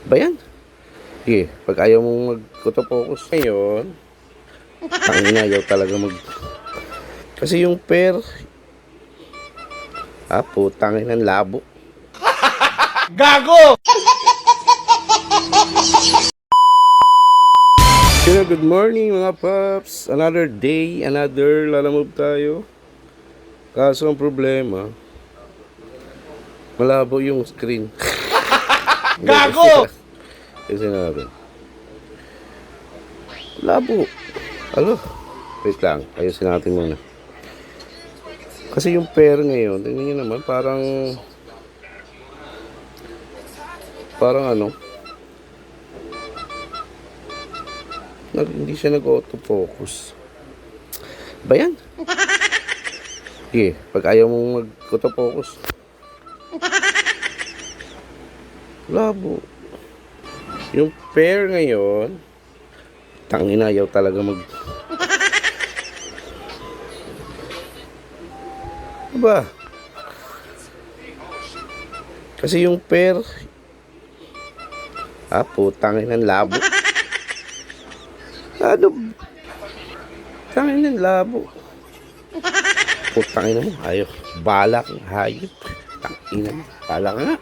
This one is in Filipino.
Ba yan? Sige, pag ayaw mong mag-focus ngayon, tangin na, ayaw talaga mag... Kasi yung pair, putangin ng labo. Gago! Kaya good morning mga paps. Another day, another lalamove tayo. Kaso ang problema, malabo yung screen. Gago! Kasi natin. Labo. Alo. Wait lang. Ayusin natin muna. Kasi yung pair ngayon, tingnan nyo naman, parang ano, hindi siya nag-autofocus. Ba yan? Sige, pag ayaw mong mag-autofocus. Labo. Yung pair ngayon, tangina, ayaw talaga mag... Diba? Kasi yung pair, putangin ng labo. Ano? Tangin ng labo. Putangin mo, ayaw. Balak, hayop. Tangin mo, balak nga.